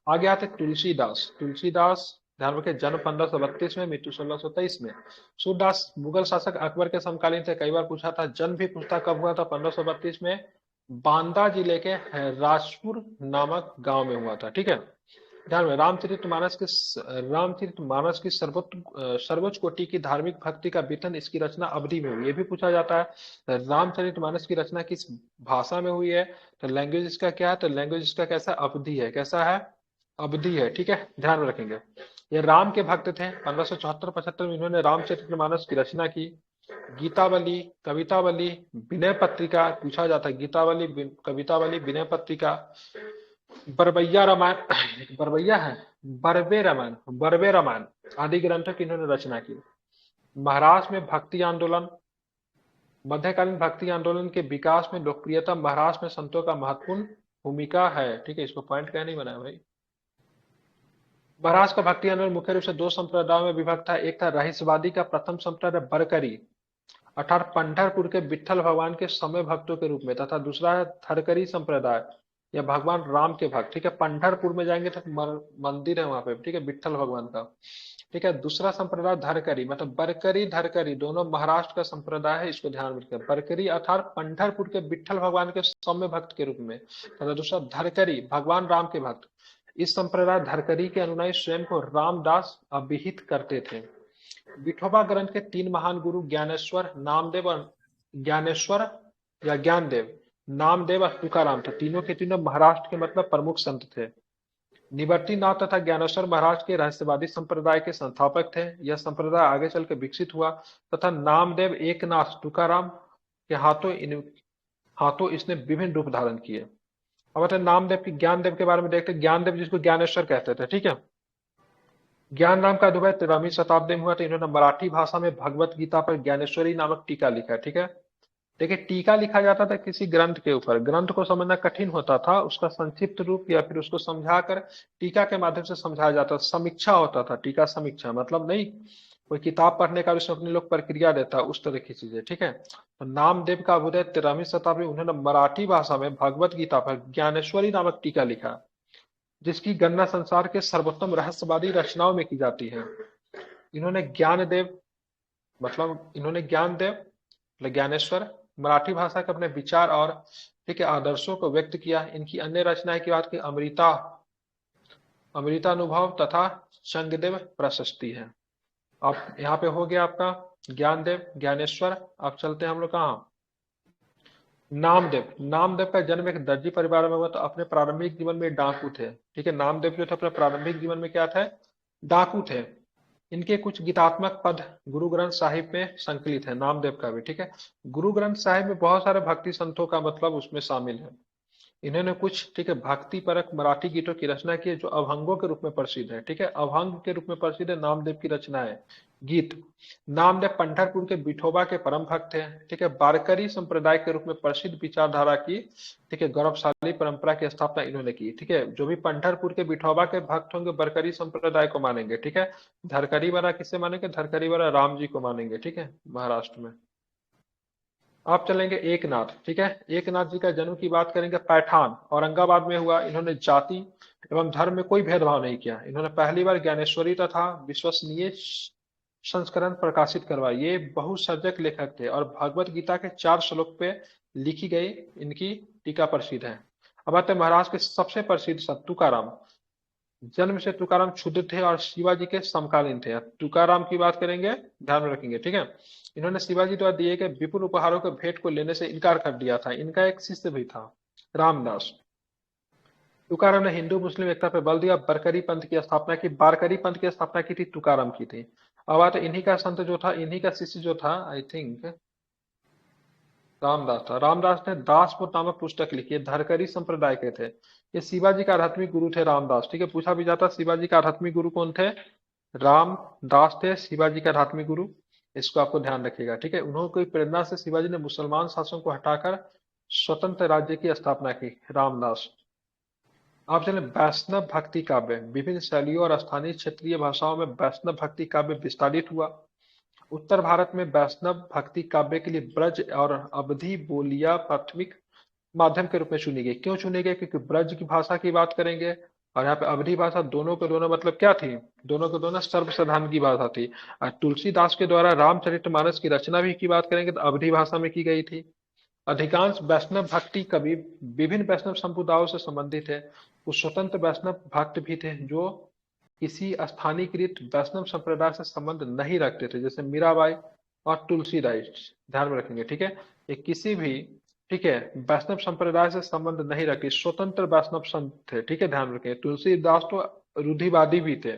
आगे आते तुलसीदास। तुलसीदास ध्यान रखें, जन्म 1532 में, मृत्यु 1623 में। सूरदास मुगल शासक अकबर के समकालीन थे। कई बार पूछा था। जन्म भी पूछता कब हुआ था? 1532 में बांदा जिले के राजपुर नामक गांव में हुआ था। ठीक है, ध्यान में। रामचरितमानस की सर्वोच्च कोटि की धार्मिक भक्ति का वितरण इसकी रचना अवधि में हुई। ये भी पूछा जाता है। रामचरितमानस की रचना किस भाषा में हुई है? तो लैंग्वेज इसका क्या है? तो लैंग्वेज इसका कैसा? अवधि है। कैसा है? अवधि है। ठीक है, ध्यान में रखेंगे। ये राम के भक्त थे। 1574-75 में इन्होंने रामचरितमानस की रचना की। गीतावली, कवितावली, विनय पत्रिका पूछा जाता है। गीतावली, कवितावली, विनय पत्रिका, बरबैया रामायण, बरबैया है, बरबे रामायण आदि ग्रंथों की इन्होंने रचना की। महाराष्ट्र में भक्ति आंदोलन, मध्यकालीन भक्ति आंदोलन के विकास में लोकप्रियता महाराष्ट्र में संतों का महत्वपूर्ण भूमिका है। ठीक है, इसको पॉइंट क्या नहीं बनाया भाई। महाराष्ट्र का भक्ति आंदोलन मुख्य रूप से 2 संप्रदायों में विभक्त था। एक था रहीसवादी का प्रथम संप्रदाय बरकरी, अर्थात पंढरपुर के विट्ठल भगवान के समय भक्तों के रूप में, तथा दूसरा है थरकरी संप्रदाय या भगवान राम के भक्त। ठीक है, पंढरपुर में जाएंगे तो मंदिर है वहां पे। ठीक है, विट्ठल भगवान का। ठीक है, दूसरा संप्रदाय धरकरी, मतलब बरकरी धरकरी दोनों महाराष्ट्र का संप्रदाय है। इसको ध्यान में रखें। बरकरी अर्थात पंढरपुर के विट्ठल भगवान के सौम्य भक्त के रूप में, तथा दूसरा धरकरी भगवान राम के भक्त। इस संप्रदाय धरकरी के अनुयायी स्वयं को रामदास अभिहित करते थे। विठोबा ग्रंथ के 3 महान गुरु ज्ञानेश्वर, नामदेव और ज्ञानेश्वर या ज्ञानदेव, नामदेव और तुकाराम थे। तीनों के तीनों महाराष्ट्र के मतलब प्रमुख संत थे। निवर्तीनाथ तथा ज्ञानेश्वर महाराज के रहस्यवादी संप्रदाय के संस्थापक थे। यह संप्रदाय आगे चल के विकसित हुआ तथा नामदेव, एकनाथ, तुकाराम के हाथों इसने विभिन्न रूप धारण किए। अब नामदेव की, ज्ञानदेव के बारे में देखते हैं। ज्ञानदेव जिसको ज्ञानेश्वर कहते थे। ठीक है, ज्ञान नाम का उदय 13वीं शताब्दी में हुआ। तो इन्होंने मराठी भाषा में भगवत गीता पर ज्ञानेश्वरी नामक टीका लिखा है। ठीक है, देखिए टीका लिखा जाता था किसी ग्रंथ के ऊपर। ग्रंथ को समझना कठिन होता था, उसका संक्षिप्त रूप या फिर उसको समझाकर टीका के माध्यम से समझाया जाता था। समीक्षा होता था। टीका समीक्षा मतलब नहीं कोई किताब पढ़ने का उसमें अपने लोग प्रक्रिया देता, उस तरह की चीजें। ठीक है, तो नामदेव का उदय 13वीं शताब्दी में, उन्होंने मराठी भाषा में भगवत गीता पर ज्ञानेश्वरी नामक टीका लिखा, जिसकी गणना संसार के सर्वोत्तम रहस्यवादी रचनाओं में की जाती है। इन्होंने ज्ञानदेव ज्ञानेश्वर मराठी भाषा के अपने विचार और ठीक है आदर्शों को व्यक्त किया। इनकी अन्य रचनाएं की बात की, अमृतानुभव तथा शंखदेव प्रशस्ति है। अब यहाँ पे हो गया आपका ज्ञानदेव, ज्ञानेश्वर। अब चलते हैं हम लोग कहाँ? नामदेव। नामदेव का जन्म एक दर्जी परिवार में हुआ। तो अपने प्रारंभिक जीवन में डाकू थे। ठीक है, नामदेव जो थे अपने प्रारंभिक जीवन में क्या थे? डाकू थे। इनके कुछ गीतात्मक पद गुरु ग्रंथ साहिब में संकलित है, नामदेव का भी, ठीक है। गुरु ग्रंथ साहिब में बहुत सारे भक्ति संतों का मतलब उसमें शामिल है। इन्होंने कुछ, ठीक है, भक्ति परक मराठी गीतों की रचना की है जो अभंगों के रूप में प्रसिद्ध है, ठीक है। अभंग के रूप में प्रसिद्ध है नामदेव की रचना है गीत। नामदेव पंढरपुर के विठोबा के परम भक्त थे, ठीक है। वारकरी संप्रदाय के रूप में प्रसिद्ध विचारधारा की, ठीक है, गौरवशाली परंपरा की स्थापना इन्होंने की, ठीक है। जो भी पंढरपुर के विठोबा के भक्त होंगे वारकरी संप्रदाय को मानेंगे, ठीक है। धरकरी वाला किसे मानेंगे? धरकरी वाला राम जी को मानेंगे, ठीक है, महाराष्ट्र में। आप चलेंगे एकनाथ, ठीक है। एकनाथ जी का जन्म की बात करेंगे, पैठान औरंगाबाद में हुआ। इन्होंने जाति एवं धर्म में कोई भेदभाव नहीं किया। इन्होंने पहली बार ज्ञानेश्वरी तथा विश्वसनीय संस्करण प्रकाशित करवाए। ये बहुसर्जक लेखक थे और भगवत गीता के 4 श्लोक पे लिखी गई इनकी टीका प्रसिद्ध है। अब आते हैं महाराष्ट्र के सबसे प्रसिद्ध संत तुकाराम। जन्म से तुकाराम क्षुद्र थे और शिवाजी के समकालीन थे। तुकाराम की बात करेंगे, ध्यान में रखेंगे, ठीक है। इन्होंने शिवाजी द्वारा दिए गए विपुल उपहारों के भेंट को लेने से इनकार कर दिया था। इनका एक शिष्य भी था, रामदास। तुकाराम ने हिंदू मुस्लिम एकता पर बल दिया, बरकरी पंथ की स्थापना की। बारकरी पंथ की स्थापना की थी तुकाराम की थी। अब बात इन्हीं का संत जो था, इन्हीं का शिष्य जो था, आई थिंक रामदास था। रामदास ने दासपुर नामक पुस्तक लिखी है, धरकरी संप्रदाय के थे। ये शिवाजी का आध्यात्मिक गुरु थे रामदास, ठीक है। पूछा भी जाता शिवाजी का आध्यात्मिक गुरु कौन थे? रामदास थे शिवाजी का आध्यात्मिक गुरु। इसको आपको ध्यान रखिएगा, ठीक है। उन्होंने कोई प्रेरणा से शिवाजी ने मुसलमान शासन को हटाकर स्वतंत्र राज्य की स्थापना की, रामदास। आप चले वैष्णव भक्ति काव्य। विभिन्न शैलियों और स्थानीय क्षेत्रीय भाषाओं में वैष्णव भक्ति काव्य विस्तारित हुआ। उत्तर भारत में वैष्णव भक्ति काव्य के लिए ब्रज और अवधी बोलियां प्राथमिक माध्यम के रूप में चुनी गई। क्यों चुनी गई? क्योंकि ब्रज की भाषा की बात करेंगे और यहाँ पे अवधी भाषा, दोनों के दोनों मतलब क्या थी? दोनों के दोनों सर्वसाधारण की भाषा थी। और तुलसीदास के द्वारा रामचरितमानस की रचना भी की बात करेंगे तो अवधी भाषा में की गई थी। अधिकांश वैष्णव भक्ति कवि विभिन्न वैष्णव संप्रदायों से संबंधित है। कुछ स्वतंत्र वैष्णव भक्त भी थे जो किसी स्थानीयकृत वैष्णव संप्रदाय से संबंध नहीं रखते थे, जैसे मीराबाई और तुलसीदास। ध्यान में रखेंगे, ठीक है। ये किसी भी, ठीक है, वैष्णव संप्रदाय से संबंध नहीं रखते, स्वतंत्र वैष्णव संत थे, ठीक है, ध्यान रखें। तुलसीदास तो रूढ़िवादी भी थे।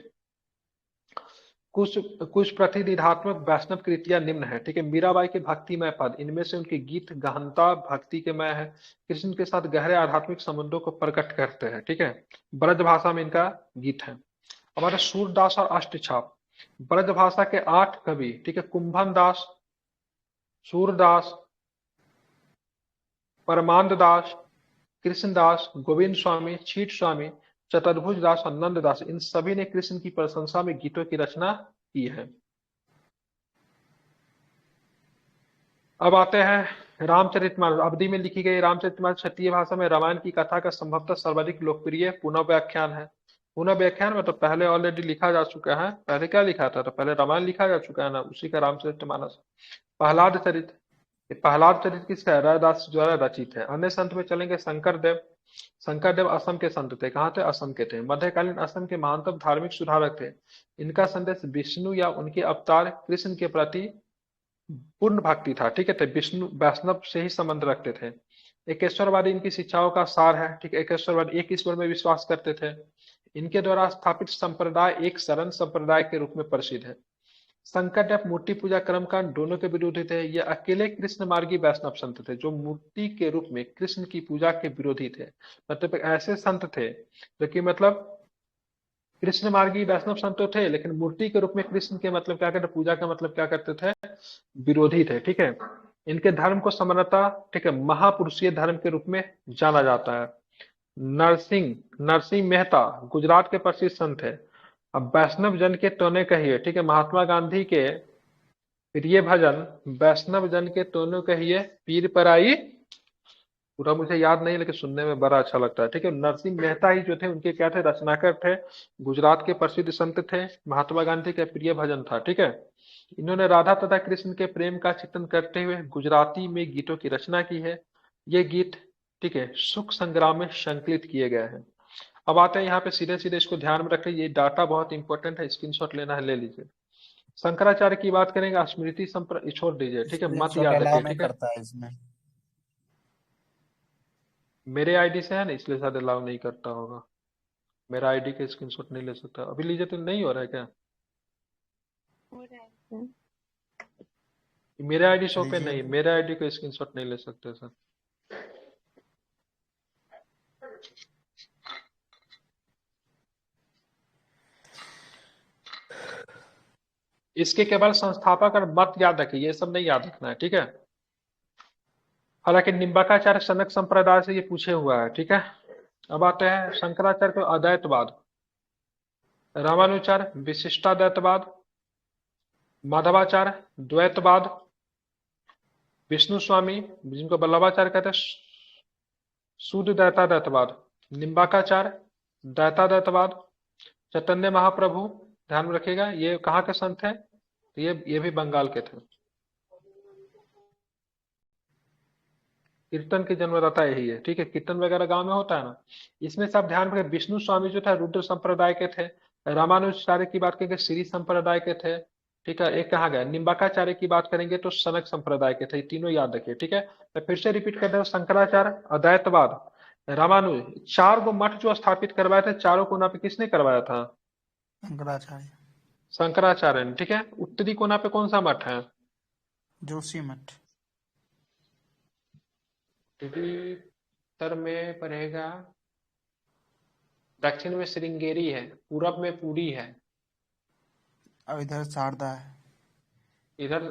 कुछ कुछ प्रतिनिधात्मक वैष्णव कृतियां निम्न है, ठीक है। मीराबाई के भक्तिमय पद, इनमें से उनके गीत गहनता भक्ति के मय है, कृष्ण के साथ गहरे आध्यात्मिक संबंधों को प्रकट करते हैं, ठीक है। ब्रज भाषा में इनका गीत है। हमारे सूरदास और अष्टछाप, ब्रज भाषा के 8 कवि, ठीक है। कुंभन दास, सूरदास, परमानंद दास, कृष्णदास, गोविंद स्वामी, छीट स्वामी, चतुर्भुज दास और नंद दास, इन सभी ने कृष्ण की प्रशंसा में गीतों की रचना की है। अब आते हैं रामचरितमानस। अवधी में लिखी गई रामचरितमानस क्षत्रिय भाषा में रामायण की कथा का संभवतः सर्वाधिक लोकप्रिय पुनः व्याख्यान है। पुनः व्याख्यान में तो पहले ऑलरेडी लिखा जा चुका है। पहले क्या लिखा था? तो पहले रामायण लिखा जा चुका है ना, उसी का रामचरितमानस। प्रहलाद चरित, प्रहलाद चरित किसका है? रैदास द्वारा रचित है। अन्य संत में चलेंगे शंकरदेव। शंकरदेव असम के संत थे। कहाँ थे? असम के थे। मध्यकालीन असम के महानतम धार्मिक सुधारक थे। इनका संदेश विष्णु या उनके अवतार कृष्ण के प्रति पूर्ण भक्ति था, ठीक है। तो विष्णु वैष्णव से ही संबंध रखते थे। एकेश्वरवादी इनकी शिक्षाओं का सार है, ठीक है। एकेश्वरवादी एक ईश्वर में विश्वास करते थे। इनके द्वारा स्थापित संप्रदाय एक शरण संप्रदाय के रूप में प्रसिद्ध है। शंकरदेव मूर्ति पूजा कर्म कांड दोनों के विरोधी थे। ये अकेले कृष्ण मार्गी वैष्णव संत थे जो मूर्ति के रूप में कृष्ण की पूजा के विरोधी थे। मतलब ऐसे संत थे जो कि मतलब कृष्ण मार्गी वैष्णव संत तो थे, लेकिन मूर्ति के रूप में कृष्ण के मतलब क्या करते, पूजा का मतलब क्या करते थे, विरोधी थे, ठीक है। इनके धर्म को सामान्यतः, ठीक है, महापुरुषीय धर्म के रूप में जाना जाता है। नरसिंह नरसिंह मेहता गुजरात के प्रसिद्ध संत है। अब वैष्णव जन के तोने कहिए, ठीक है। महात्मा गांधी के प्रिय भजन वैष्णव जन के तोने कहिए पीर पर आई, पूरा मुझे याद नहीं लेकिन सुनने में बड़ा अच्छा लगता है, ठीक है। नरसिंह मेहता ही जो थे उनके क्या थे? रचनाकार थे। गुजरात के प्रसिद्ध संत थे। महात्मा गांधी का प्रिय भजन था, ठीक है। इन्होंने राधा तथा कृष्ण के प्रेम का चिंतन करते हुए गुजराती में गीतों की रचना की है। ये गीत, ठीक है, सुख संग्राम में संकलित किए गए हैं। अब आते हैं यहाँ पे सीधे सीधे, इसको ध्यान में रखें, ये डाटा बहुत इंपॉर्टेंट है, स्क्रीनशॉट लेना है ले लीजिए। शंकराचार्य की बात करेंगे, स्मृति संप्र छोड़ दीजिए, ठीक है, मत स्क्रीनशॉट याद अलाउ रखिए, नहीं ठीक है। करता है इसमें। मेरे आईडी से है ना, इसलिए शायद अलाउ नहीं करता होगा। मेरा आईडी का स्क्रीनशॉट नहीं ले सकता अभी, लीजिए तो नहीं हो रहा है क्या? हो रहा है। मेरे आईडी शो पे लीजिए नहीं, तो। मेरे आईडी का स्क्रीनशॉट नहीं ले सकते सर। इसके केवल संस्थापक और मत याद रखिए, ये सब नहीं याद रखना है, ठीक है। हालांकि निम्बाकाचार्य सनक संप्रदाय से ये पूछे हुआ है, ठीक है। अब आते हैं शंकराचार्य को अद्वैतवाद, रामानुचार्य विशिष्टाद्वैतवाद, माधवाचार्य द्वैतवाद, विष्णु स्वामी जिनको वल्लभाचार्य कहते हैं शुद्ध द्वैताद्वैतवाद, निम्बाकाचार्य द्वैताद्वैतवाद, चैतन्य महाप्रभु, ध्यान में रखिएगा ये कहाँ के संत हैं, तो ये भी बंगाल के थे। कीर्तन की जन्मदाता यही है, ठीक है। कीर्तन वगैरह गांव में होता है ना, इसमें सब ध्यान रखें। विष्णु स्वामी जो था रुद्र संप्रदाय के थे। रामानुजाचार्य की बात करेंगे श्री संप्रदाय के थे, ठीक है। एक कहाँ गया, निम्बाकाचार्य की बात करेंगे तो सनक संप्रदाय के थे। ये तीनों याद रखिए, ठीक है। मैं फिर से रिपीट कर रहा हूँ, शंकराचार्य अद्वैतवाद, रामानुज, 4 गो मठ जो स्थापित करवाए थे, चारों कोना पे किसने करवाया था? शंकराचार्य। शंकराचार्य ने, ठीक है। उत्तरी कोना पे कौन सा मठ है? जोशी मठ। उत्तर में पड़ेगा, दक्षिण में श्रृंगेरी है, पूरब में पुरी है, और इधर शारदा है। इधर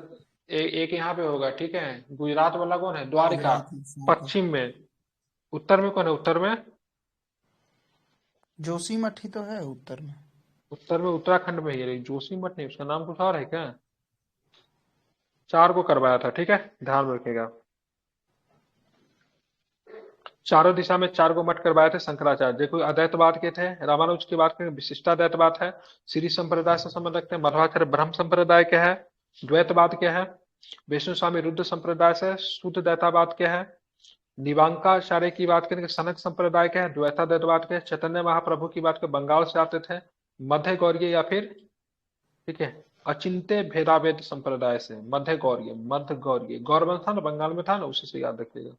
एक यहाँ पे होगा, ठीक है। गुजरात वाला कौन है? द्वारिका। गुजरात में शारदा। पश्चिम में, उत्तर में कौन है? उत्तर में, जोशी मठ ही तो है उत्तर में। उत्तर में उत्तराखंड में ही है, जोशी मठ नहीं, उसका नाम कुछ और है क्या? 4 को करवाया था, ठीक है, ध्यान में रखिएगा। चारों दिशा में 4 को मठ करवाए थे शंकराचार्य। देखो अद्वैतवाद के थे, रामानुज की बात करें विशिष्टाद्वैतवाद है, श्री संप्रदाय से संबंध रखते हैं, मध्वाचार्य ब्रह्म संप्रदाय के है, द्वैतवाद के है, विष्णु स्वामी रुद्र संप्रदाय से शुद्ध द्वैतावाद के है, निवांकाचार्य की बात करें सनक संप्रदाय के है, द्वैताद्वैतवाद के, चैतन्य महाप्रभु की बात करें बंगाल से आते थे, मध्य गौरीय या फिर, ठीक है, अचिंत्य भेदाभेद संप्रदाय से, मध्य गौरीय गौरवंश था ना, बंगाल में था ना, उसी से याद रखिएगा।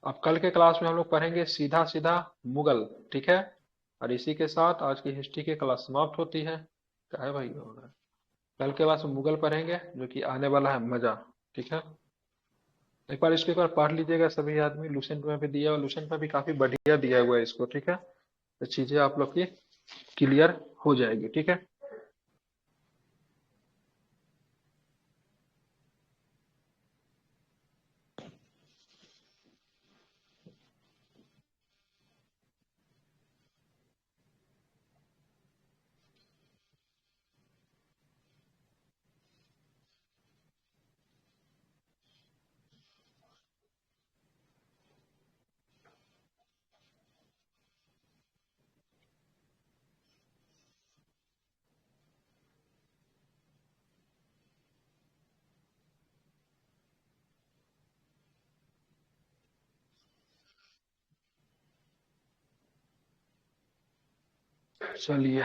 अब कल के क्लास में हम लोग पढ़ेंगे सीधा सीधा मुगल, ठीक है। और इसी के साथ आज की हिस्ट्री की क्लास समाप्त होती है। क्या है भाई हो रहा है? कल के बाद मुगल पढ़ेंगे जो कि आने वाला है मजा, ठीक है। एक बार इसको एक बार पढ़ लीजिएगा सभी आदमी, लुसेंट में भी दिया हुआ, लुसेंट में भी काफी बढ़िया दिया हुआ है इसको, ठीक है। तो चीजें आप लोग की क्लियर हो जाएगी, ठीक है। चलिए।